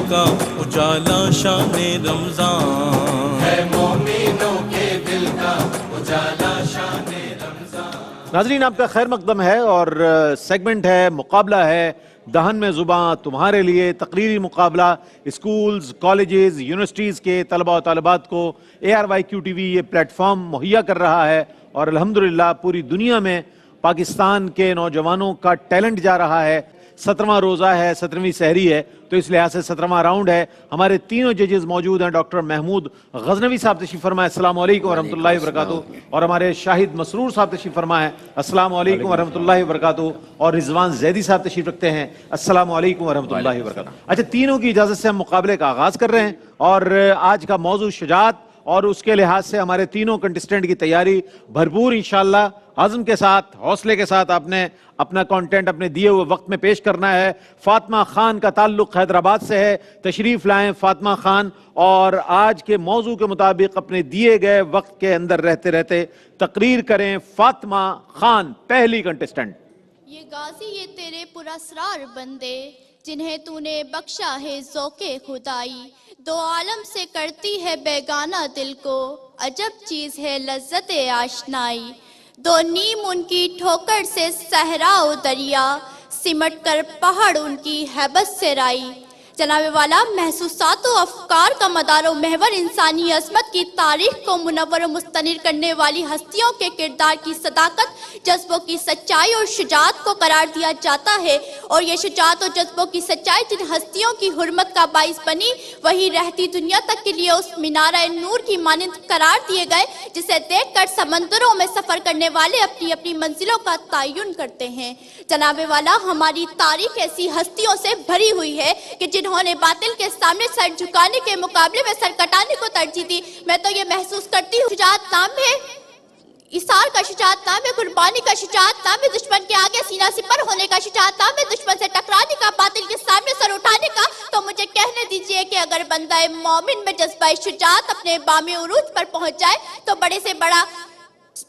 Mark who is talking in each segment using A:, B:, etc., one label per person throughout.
A: کا اجالا شان رمضان ہے، مومنوں کے دل کا اجالا شان رمضان۔
B: ناظرین آپ کا خیر مقدم ہے اور سیگمنٹ ہے، مقابلہ ہے دہن میں زباں تمہارے لیے، تقریری مقابلہ اسکولز، کالجز، یونیورسٹیز کے طلباء و طالبات کو ARYQ-TV یہ پلیٹ فارم مہیا کر رہا ہے اور الحمدللہ پوری دنیا میں پاکستان کے نوجوانوں کا ٹیلنٹ جا رہا ہے۔ 17واں روزہ ہے، 17ویں سحری ہے، تو اس لحاظ سے 17واں راؤنڈ ہے۔ ہمارے تینوں ججز موجود ہیں، ڈاکٹر محمود غزنوی صاحب تشریف فرمائے، السلام علیکم ورحمۃ اللہ وبرکاتہ، اور ہمارے شاہد مسرور صاحب تشریف فرمائے، السلام علیکم ورحمۃ اللہ وبرکاتہ، اور رضوان زیدی صاحب تشریف رکھتے ہیں، السلام علیکم ورحمۃ اللہ وبرکاتہ۔ اچھا، تینوں کی اجازت سے ہم مقابلے کا آغاز کر رہے ہیں اور آج کا موضوع شجاعت، اور اس کے لحاظ سے ہمارے تینوں کنٹسٹنٹ کی تیاری بھرپور انشاءاللہ عزم کے ساتھ، حوصلے کے ساتھ آپ نے اپنا کانٹینٹ اپنے دیے ہوئے وقت میں پیش کرنا ہے۔ فاطمہ خان کا تعلق حیدرآباد سے ہے، تشریف لائیں فاطمہ خان، اور آج کے موضوع کے مطابق اپنے دیے گئے وقت کے اندر رہتے رہتے تقریر کریں۔ فاطمہ خان پہلی کنٹسٹنٹ۔
C: یہ غازی یہ تیرے پراسرار بندے، جنہیں تو نے بخشا ہے ذوق خدائی، دو عالم سے کرتی ہے بیگانہ دل کو، عجب چیز ہے لذت آشنائی، دو نیم ان کی ٹھوکر سے صحرا و دریا، سمٹ کر پہاڑ ان کی ہیبت سے رائی۔ جناب والا، محسوسات و افکار کا مدار و محور انسانی عظمت کی تاریخ کو منور و مستنیر کرنے والی ہستیوں کے کردار کی صداقت، جذبوں کی سچائی اور شجاعت کو قرار دیا جاتا ہے، اور یہ شجاعت اور جذبوں کی سچائی جن ہستیوں کی حرمت کا باعث بنی، وہی رہتی دنیا تک کے لیے اس منارہ نور کی مانند قرار دیے گئے، جسے دیکھ کر سمندروں میں سفر کرنے والے اپنی اپنی منزلوں کا تعین کرتے ہیں۔ جناب والا، ہماری تاریخ ایسی ہستیوں سے بھری ہوئی ہے کہ جنہوں نے باطل کے سامنے سر جھکانے کے مقابلے میں سر کٹانے کو ترجیح دی۔ میں تو یہ محسوس کرتی ہوں، شجاعت نام ہے، اثار کا شجاعت نام ہے، قربانی کا شجاعت نام ہے، دشمن کے آگے سینہ سپر ہونے کا شجاعت نام ہے، دشمن سے ٹکرانے کا، باطل کے سامنے سر اٹھانے کا۔ تو مجھے کہنے دیجئے کہ اگر بندہ مومن میں جذبہ شجاعت اپنے بام عروج پر پہنچ جائے تو بڑے سے بڑا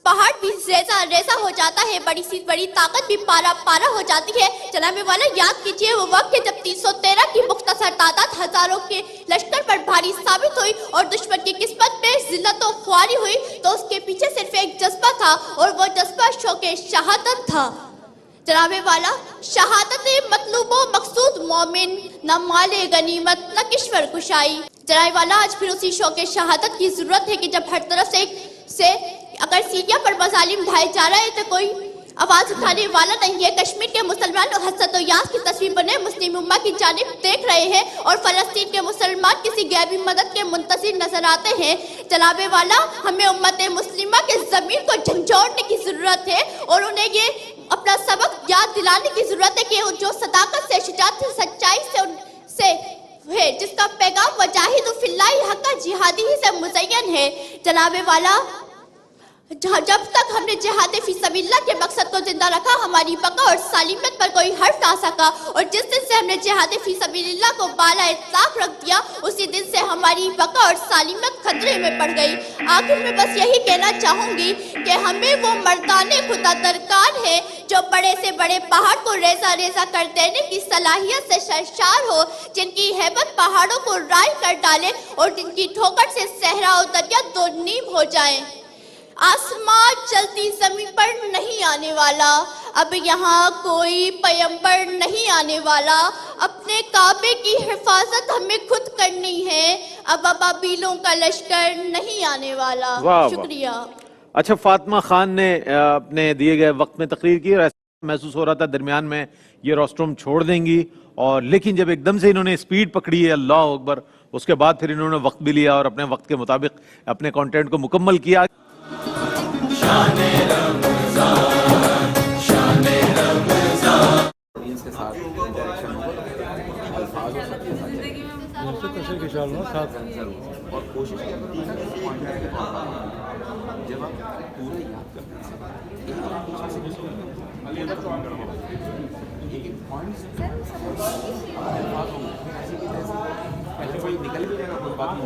C: پہاڑ بھی ریزہ ہو جاتا ہے، بڑی سی بڑی طاقت بھی پارا پارا ہو جاتی ہے۔ جناب والا، یاد کیجئے وہ وقت کہ جب 313 کی مختصر تعداد ہزاروں کے لشکر پر بھاری ثابت ہوئی اور دشمن کی قسمت میں ذلت و خواری ہوئی، تو اس کے پیچھے صرف ایک جذبہ تھا، اور وہ جذبہ شوق شہادت تھا۔ جناب والا، شہادت مطلوب و مقصود مومن، نہ مال غنیمت نہ کشور کشائی۔ جناب والا، آج پھر اسی شوق شہادت کی ضرورت ہے کہ جب ہر طرف سے اگر سیریا پر مظالم ڈھائے جا رہے ہیں تو کوئی آواز اٹھانے والا نہیں ہے۔ کشمیر کے مسلمان حسرت و یاس کی تصویر بنے مسلم امہ کی جانب دیکھ رہے ہیں، اور فلسطین کے مسلمان کسی غیبی مدد کے منتظر نظر آتے ہیں۔ جناب والا، ہمیں امت مسلمہ کے ضمیر کو جھنجھوڑنے کی ضرورت ہے، اور انہیں یہ اپنا سبق یاد دلانے کی ضرورت ہے کہ جو صداقت سے، شجاعت سے، سچائی سے ہے، جس کا پیغام وجاہد فی اللہ حق جہادی ہی سے مزین ہے۔ جناب والا، جب تک ہم نے جہاد فی سبیل اللہ کے مقصد کو زندہ رکھا، ہماری بقا اور سالمیت پر کوئی حرف نہ سکا، اور جس دن سے ہم نے جہاد فی سبیل اللہ کو بالا اطلاق رکھ دیا، اسی دن سے ہماری بقا اور سالمیت خطرے میں پڑ گئی۔ آخر میں بس یہی کہنا چاہوں گی کہ ہمیں وہ مردان خدا درکار ہے جو بڑے سے بڑے پہاڑ کو ریزہ ریزہ کر دینے کی صلاحیت سے سرشار ہو، جن کی ہیبت پہاڑوں کو رائل کر ڈالے، اور جن کی ٹھوکر سے صحرا و دریا دو نیم ہو جائیں۔ آسمان چلتی زمین پر نہیں آنے والا، اب یہاں کوئی پیمبر نہیں آنے والا، اپنے کعبے کی حفاظت ہمیں خود کرنی ہے، اب ابابیلوں کا لشکر نہیں آنے والا۔ شکریہ۔
B: اچھا، فاطمہ خان نے اپنے دیے گئے وقت میں تقریر کی، اور ایسا محسوس ہو رہا تھا درمیان میں یہ روسٹروم چھوڑ دیں گی، اور لیکن جب ایک دم سے انہوں نے سپیڈ پکڑی ہے، اللہ اکبر، اس کے بعد پھر انہوں نے وقت بھی لیا اور اپنے وقت کے مطابق اپنے کانٹینٹ کو مکمل کیا۔
A: شان رمضان، شان رمضان۔
D: آڈینس کے ساتھ انٹریکشن ہو، الفاظ اور سب کے ساتھ اور کوشش کریں جب آپ پورے یاد کرتے ہیں، ایسے کوئی نکل بھی جائے گا، کوئی بات نہیں